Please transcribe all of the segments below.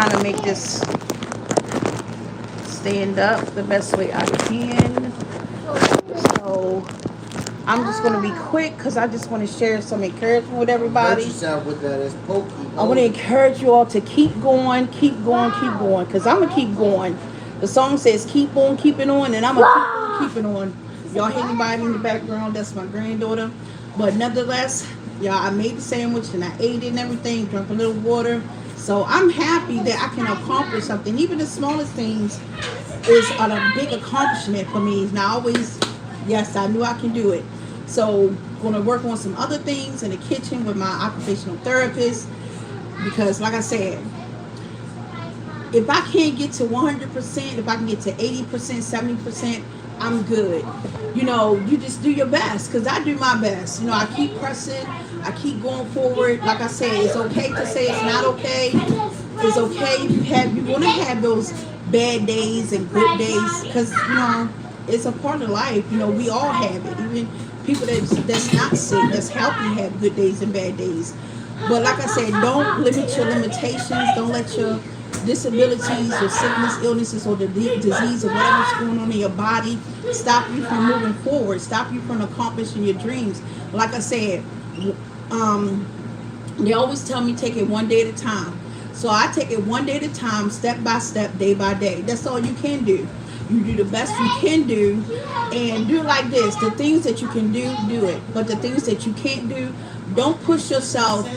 kind of make this stand up the best way I can. So I'm just going to be quick because I just want to share some encouragement with everybody. With that as pokey. I want to encourage you all to keep going, keep going, keep going, because I'm going to keep going. The song says keep on keeping on, and I'm going to keep on keeping on. Y'all hear anybody in the background? That's my granddaughter. But nevertheless, y'all, I made the sandwich and I ate it and everything, drank a little water. So I'm happy that I can accomplish something. Even the smallest things is a big accomplishment for me. Now, always, yes, I knew I can do it. So going to work on some other things in the kitchen with my occupational therapist. Because like I said, if I can't get to 100%, if I can get to 80%, 70%, I'm good. You know, you just do your best, because I do my best. You know, I keep pressing, I keep going forward. Like I said, it's okay to say it's not okay. It's okay if you're going to have those bad days and good days, because, you know, it's a part of life. You know, we all have it. Even people that's not sick, that's healthy, have good days and bad days. But like I said, don't limit your limitations. Don't let your disabilities or sickness, illnesses, or the disease or whatever's going on in your body stop you from moving forward, stop you from accomplishing your dreams. Like I said, they always tell me take it one day at a time. So I take it one day at a time, step by step, day by day. That's all you can do. You do the best you can do, and do it like this. The things that you can do, do it. But the things that you can't do, don't push yourself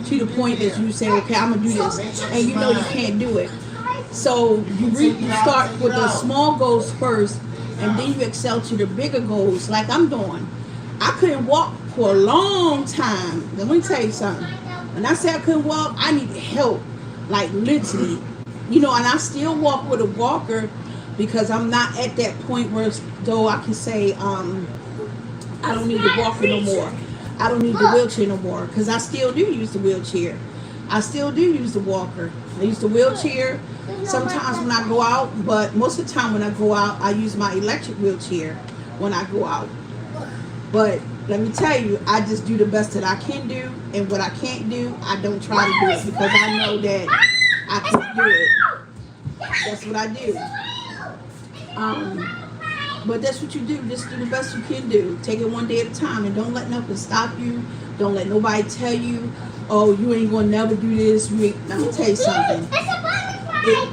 to the point that you say, okay, I'm going to do this, and you know you can't do it. So you start with the small goals first, and then you excel to the bigger goals, like I'm doing. I couldn't walk for a long time. Let me tell you something. When I say I couldn't walk, I needed help, like literally. You know, and I still walk with a walker, because I'm not at that point where, though, I can say I don't need the walker no more. I don't need the wheelchair no more, because I still do use the wheelchair. I still do use the walker. I use the wheelchair sometimes when I go out, but most of the time when I go out, I use my electric wheelchair when I go out. But let me tell you, I just do the best that I can do, and what I can't do, I don't try to do it, because I know that I can do it. That's what I do. But that's what you do. Just do the best you can do. Take it one day at a time, and don't let nothing stop you. Don't let nobody tell you, oh, you ain't gonna never do this. Let me tell you something.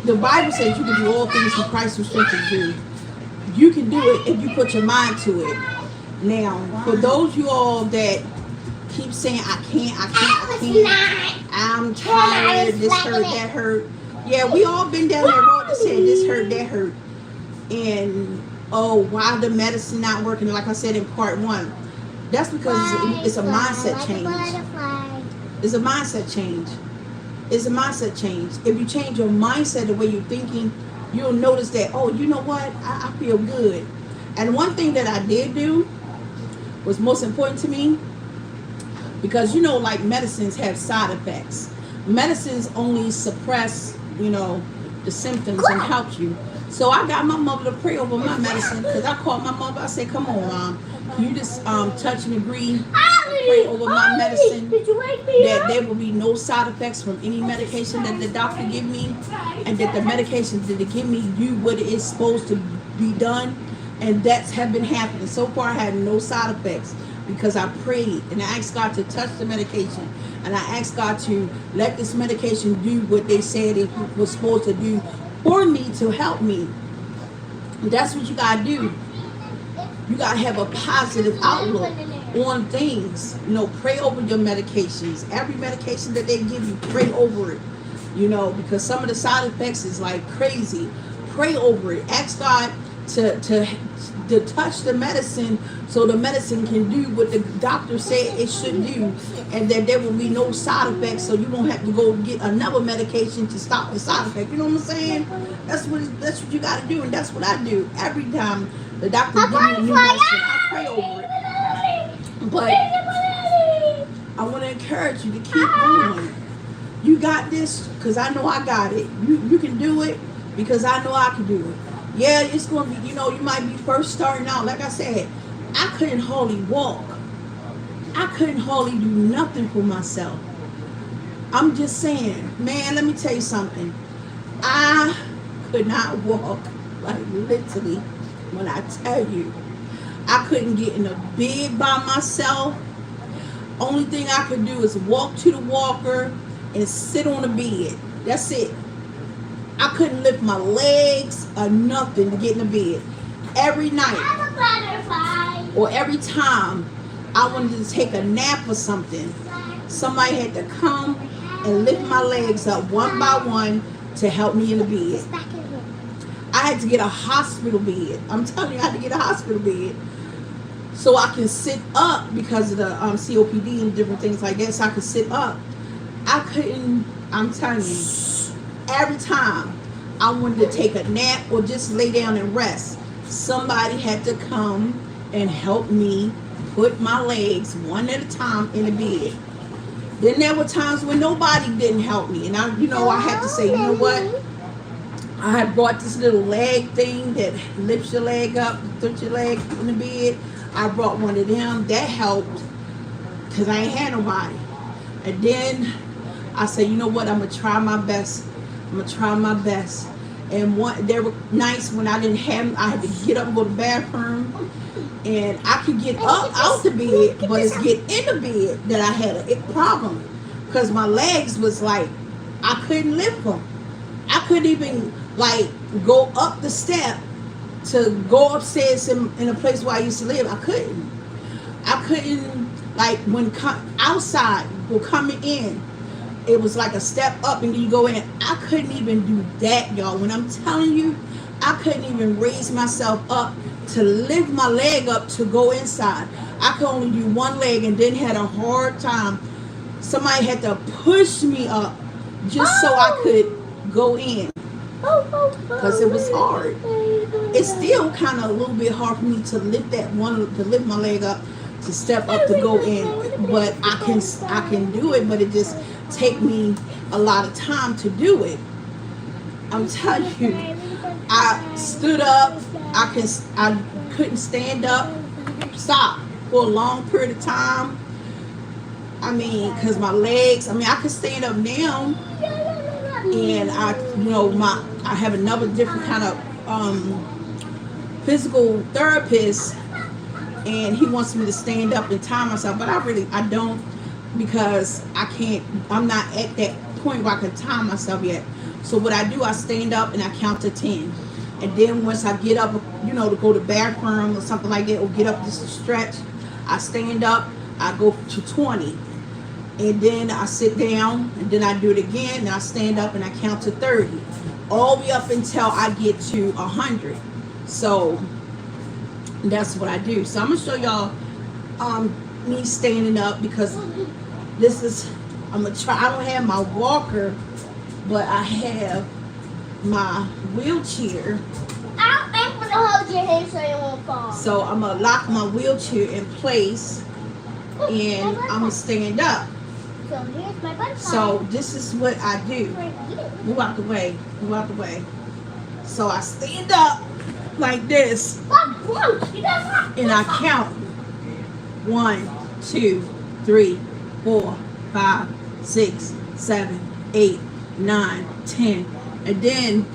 The Bible says you can do all things through Christ who strengthens you. You can do it if you put your mind to it. Now, for those you all that keep saying, I can't, I'm tired, this hurt, that hurt. Yeah, we all been down that road that said this hurt, that hurt. And oh, why the medicine not working? Like I said in part one, that's because it's a mindset change. It's a mindset change. It's a mindset change. If you change your mindset, the way you're thinking, you'll notice that, oh, you know what? I feel good. And one thing that I did do was most important to me, because, you know, like medicines have side effects. Medicines only suppress, you know, the symptoms and help you. So I got my mother to pray over my medicine, because I called my mother. I said, come on, Mom. Can you just touch and agree and pray over my medicine, that there will be no side effects from any medication that the doctor give me, and that the medication that they give me do what it is supposed to be done. And that's have been happening. So far, I had no side effects, because I prayed and I asked God to touch the medication, and I asked God to let this medication do what they said it was supposed to do for me, to help me. And that's what you gotta do. You gotta have a positive outlook on things. You know, pray over your medications. Every medication that they give you, pray over it. You know, because some of the side effects is like crazy. Pray over it. Ask God to touch the medicine, so the medicine can do what the doctor said it should do, and that there will be no side effects, so you won't have to go get another medication to stop the side effect. You know what I'm saying? That's what you got to do, and that's what I do every time the doctor gives me a new medicine. I pray over it. But I want to encourage you to keep going. You got this, because I know I got it. You can do it, because I know I can do it. Yeah, it's going to be, you know, you might be first starting out. Like I said, I couldn't hardly walk. I couldn't hardly do nothing for myself. I'm just saying, man, let me tell you something. I could not walk, like literally, when I tell you. I couldn't get in a bed by myself. Only thing I could do is walk to the walker and sit on the bed. That's it. I couldn't lift my legs or nothing to get in the bed. Every night or every time I wanted to take a nap or something, somebody had to come and lift my legs up one by one to help me in the bed. I had to get a hospital bed. I'm telling you, I had to get a hospital bed so I can sit up because of the COPD and different things like that. So I could sit up. I couldn't. I'm telling you, every time I wanted to take a nap or just lay down and rest, somebody had to come and help me put my legs one at a time in the bed. Then there were times when nobody didn't help me, and I had to say, you know what? I had brought this little leg thing that lifts your leg up, puts your leg in the bed. I brought one of them. That helped because I ain't had nobody. And then I said, you know what? I'm gonna try my best. And there were nights when I didn't have. I had to get up and go to the bathroom, and I could get up out the bed, but it's get in the bed that I had a problem because my legs was like I couldn't lift them. I couldn't even like go up the step to go upstairs in a place where I used to live. I couldn't like when outside or coming in, it was like a step up and you go in. I couldn't even do that, y'all. When I'm telling you, I couldn't even raise myself up to lift my leg up to go inside. I could only do one leg and then had a hard time. Somebody had to push me up just so I could go in because it was hard. It's still kind of a little bit hard for me to lift my leg up to step up to go in, but I can do it, but it just take me a lot of time to do it. I'm telling you, I stood up. I couldn't stand up, stop for a long period of time. I mean, because my legs. I mean, I could stand up now, and I have another different kind of physical therapist, and he wants me to stand up and time myself, but I don't, because I'm not at that point where I can time myself yet. So what I do, I stand up and I count to 10. And then once I get up, to go to the bathroom or something like that, or get up just to stretch, I stand up, I go to 20. And then I sit down, and then I do it again, and I stand up and I count to 30. All the way up until I get to 100. So that's what I do. So I'm going to show y'all me standing up, because I'm going to try. I don't have my walker, but I have my wheelchair. I'm going to hold your hand so you won't fall. So I'm going to lock my wheelchair in place, and I'm going to stand up. So here's my butterfly. So this is what I do. Move out the way. So I stand up like this, and I count 1, 2, 3, 4, 5, 6, 7, 8, 9, 10, and then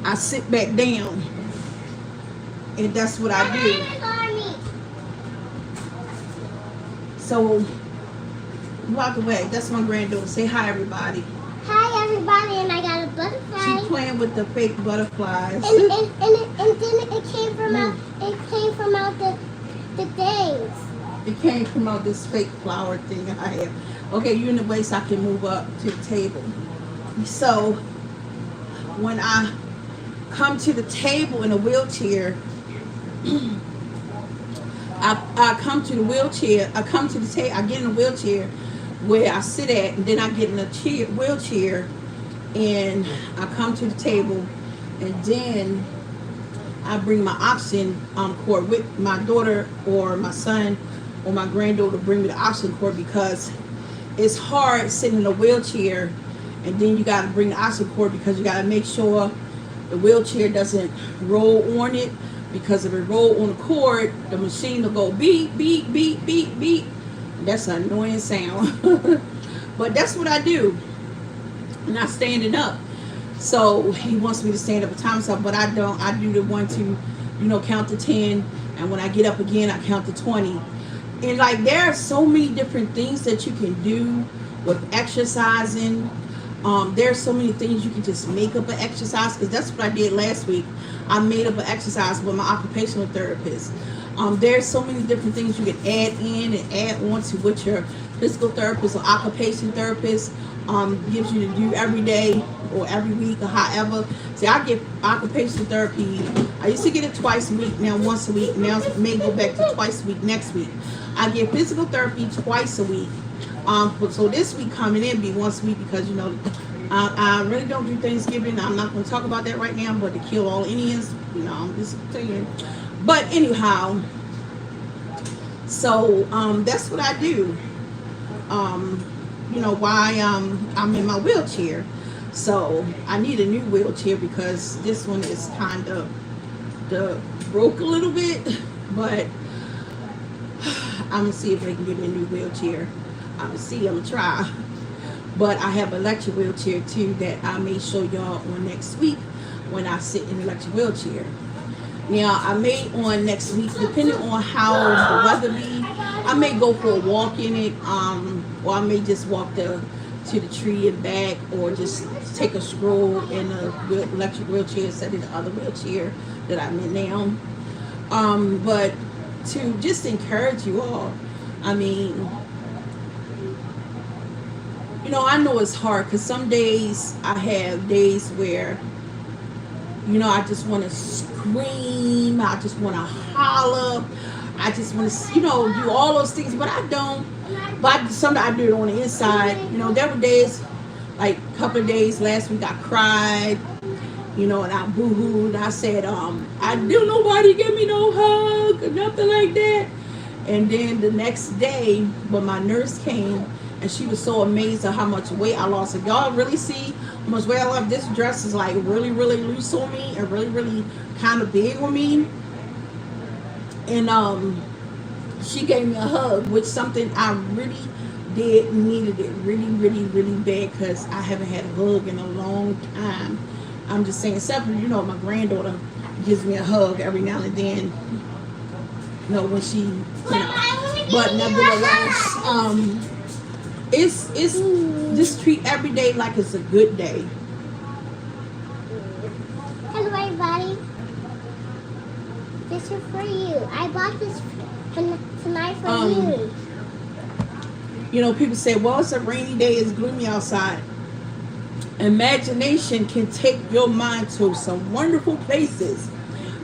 I sit back down, and that's what I do. So move out the way. That's my granddaughter. Say hi, everybody. Hi, everybody, and I got a butterfly. She's playing with the fake butterflies. And then it came from out the things. It came from out this fake flower thing I have. Okay, you're in the way so I can move up to the table. So when I come to the table in a wheelchair, I come to the wheelchair. I come to the table. I get in a wheelchair where I sit at, and then I get in a wheelchair, and I come to the table, and then I bring my oxygen cord with my daughter or my son or my granddaughter. Bring me the oxygen cord, because it's hard sitting in a wheelchair, and then you got to bring the oxygen cord, because you got to make sure the wheelchair doesn't roll on it, because if it roll on the cord, the machine will go beep, beep, beep, beep, beep. That's an annoying sound. But that's what I do. And I'm standing up. So he wants me to stand up and time myself, but I don't. I do the 1, 2, count to 10, and when I get up again, I count to 20. And like there are so many different things that you can do with exercising. There's so many things you can just make up an exercise, because that's what I did last week. I made up an exercise with my occupational therapist. There's so many different things you can add in and add on to what your physical therapist or occupation therapist gives you to do every day or every week or however. See, I get occupational therapy. I used to get it twice a week, now once a week. Now it may go back to twice a week next week. I get physical therapy twice a week. So this week coming in be once a week, because I really don't do Thanksgiving. I'm not going to talk about that right now, but to kill all Indians, I'm just saying. But anyhow, so that's what I do. Why I'm in my wheelchair. So I need a new wheelchair because this one is kind of broke a little bit, but I'm gonna see if they can give me a new wheelchair. I'm gonna try. But I have an electric wheelchair too that I may show y'all on next week when I sit in the electric wheelchair. Now I may on next week, depending on how the weather be, I may go for a walk in it, or I may just walk to the tree and back, or just take a stroll in the electric wheelchair instead of the other wheelchair that I'm in now. But to just encourage you all, I mean, I know it's hard, because some days I have days where, I just want to scream, I just want to holler, I just want to, do all those things, but I don't. But sometimes I do it on the inside. There were days, like a couple of days last week, I cried, and I boo-hooed. I said, I do nobody give me no hug or nothing like that. And then the next day, when my nurse came, and she was so amazed at how much weight I lost. If y'all really see how much weight I lost, this dress is like really, really loose on me and really, really kind of big on me. And she gave me a hug, which something I really needed it really, really, really bad, because I haven't had a hug in a long time. I'm just saying, except for, my granddaughter gives me a hug every now and then, when she, but nevertheless, it's just treat every day like it's a good day. Hello everybody. This is for you. I bought this tonight for you. People say, well, it's a rainy day, it's gloomy outside. Imagination can take your mind to some wonderful places,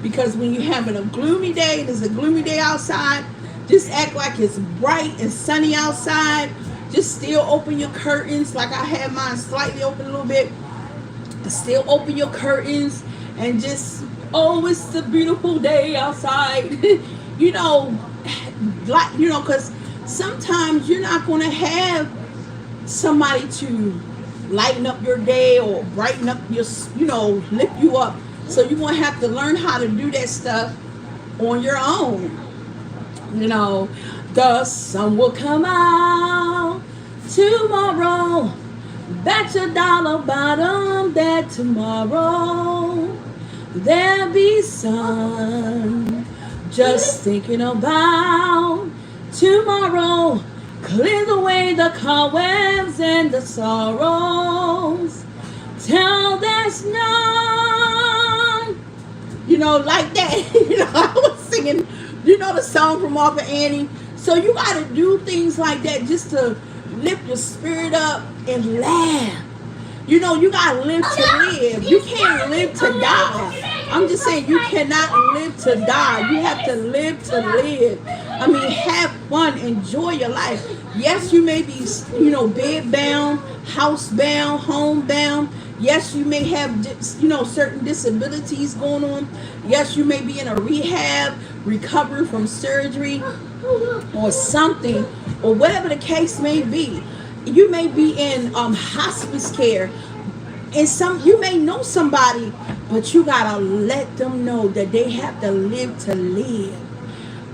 because when you're having a gloomy day, there's a gloomy day outside, just act like it's bright and sunny outside. Just still open your curtains, like I have mine slightly open a little bit. Still open your curtains and just, oh, it's a beautiful day outside. Because sometimes you're not going to have somebody to lighten up your day or brighten up your, lift you up. So you're going to have to learn how to do that stuff on your own. The sun will come out tomorrow. Bet your dollar bottom that tomorrow there'll be sun. Just thinking about tomorrow clears away the cobwebs and the sorrows. Till there's none. Like that. I was singing, the song from Martha Annie. So you got to do things like that just to lift your spirit up and laugh. You got to live to live. You can't live to die. I'm just saying, you cannot live to die. You have to live to live. I mean, have fun. Enjoy your life. Yes, you may be, bed bound, house bound, home bound. Yes, you may have, certain disabilities going on. Yes, you may be in a rehab, recovering from surgery or something, or whatever the case may be. You may be in hospice care, and you may know somebody, but you gotta let them know that they have to live to live.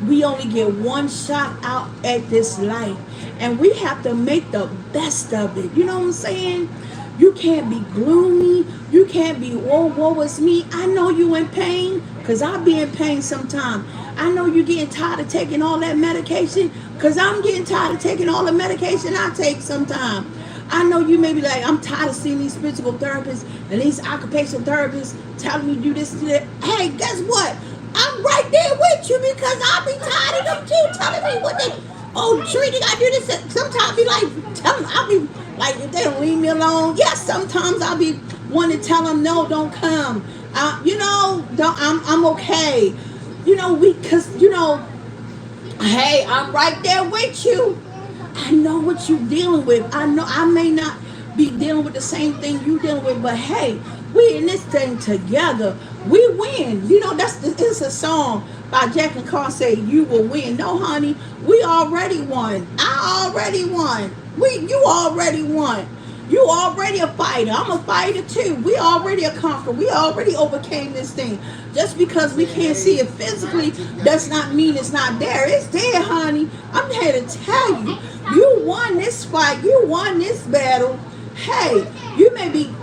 We only get one shot out at this life, and we have to make the best of it. You know what I'm saying? You can't be gloomy. You can't be, oh, woe is me. I know you in pain, because I be in pain sometimes. I know you getting tired of taking all that medication, because I'm getting tired of taking all the medication I take sometimes. I know you may be like, I'm tired of seeing these physical therapists and these occupational therapists telling me do this, do that. Hey, guess what? I'm right there with you, because I be tired of them too, telling me what they, oh, Sheree, you gotta do this. Sometimes I be like, tell them, I'll be like, if they don't leave me alone. Yes, sometimes I'll be wanting to tell them, no, don't come. I'm okay. Hey, I'm right there with you. I know what you're dealing with. I know I may not be dealing with the same thing you're dealing with, but hey, we in this thing together. We win. It's a song by Jack and Carr say, you will win. No, honey, we already won. I already won. You already won. You already a fighter. I'm a fighter too. We already a conqueror. We already overcame this thing. Just because we can't see it physically does not mean it's not there. It's there, honey. I'm here to tell you. You won this fight. You won this battle. Hey, you may be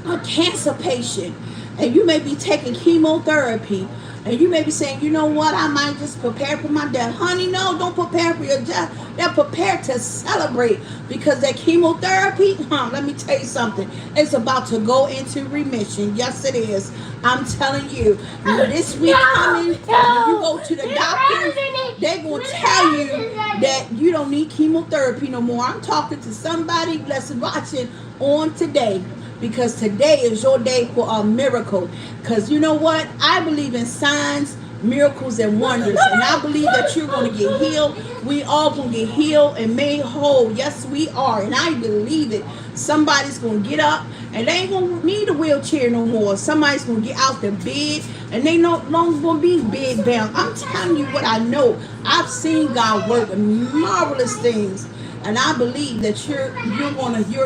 a cancer patient and you may be taking chemotherapy. And you may be saying, you know what, I might just prepare for my death. Honey, no, don't prepare for your death. They're prepared to celebrate, because that chemotherapy, let me tell you something, it's about to go into remission. Yes, it is. I'm telling you, this week coming, when you go to the doctor, they're going to tell you that you don't need chemotherapy no more. I'm talking to somebody that's watching on today, because today is your day for a miracle. Because you know what? I believe in signs, miracles, and wonders. And I believe that you're going to get healed. We all going to get healed and made whole. Yes, we are. And I believe it. Somebody's going to get up and they ain't going to need a wheelchair no more. Somebody's going to get out the bed and they no longer going to be bed bound. I'm telling you what I know. I've seen God work marvelous things. And I believe that you're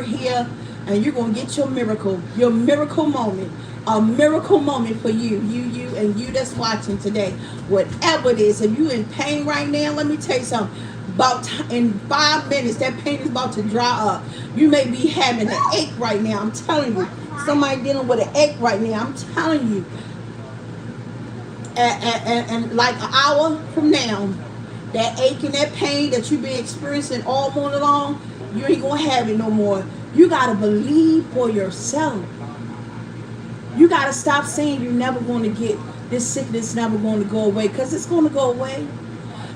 here. And you're going to get your miracle moment. A miracle moment for you and you that's watching today. Whatever it is, if you're in pain right now, let me tell you something. In 5 minutes, that pain is about to dry up. You may be having an ache right now. I'm telling you. Somebody dealing with an ache right now. I'm telling you. And like an hour from now, that ache and that pain that you've been experiencing all morning long, you ain't going to have it no more. You got to believe for yourself. You got to stop saying you're never going to get this sickness, never going to go away, because it's going to go away.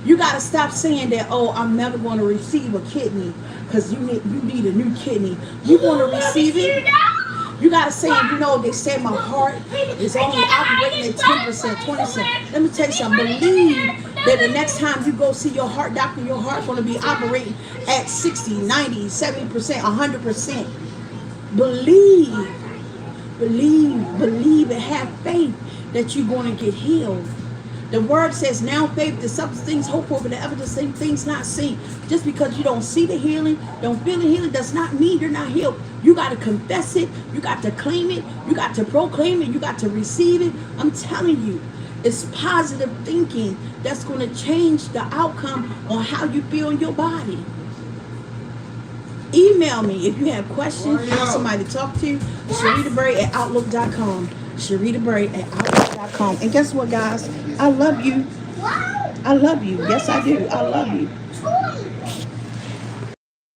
You got to stop saying that, oh, I'm never going to receive a kidney, because you need a new kidney. You're going to receive it. You got to say, they say my heart is only operating at 10%, 20%. Let me tell you something. Believe that the next time you go see your heart doctor, your heart's going to be operating at 60, 90, 70%, 100%. Believe and have faith that you're going to get healed. The word says, now faith is substance things hoped for, but the evidence of things not seen. Just because you don't see the healing, don't feel the healing, does not mean you're not healed. You got to confess it. You got to claim it. You got to proclaim it. You got to receive it. I'm telling you, it's positive thinking that's going to change the outcome on how you feel in your body. Email me if you have questions, you want somebody to talk to. SheritaBray@outlook.com. SheritaBray@outlook.com. And guess what, guys? I love you. I love you. Yes, I do. I love you.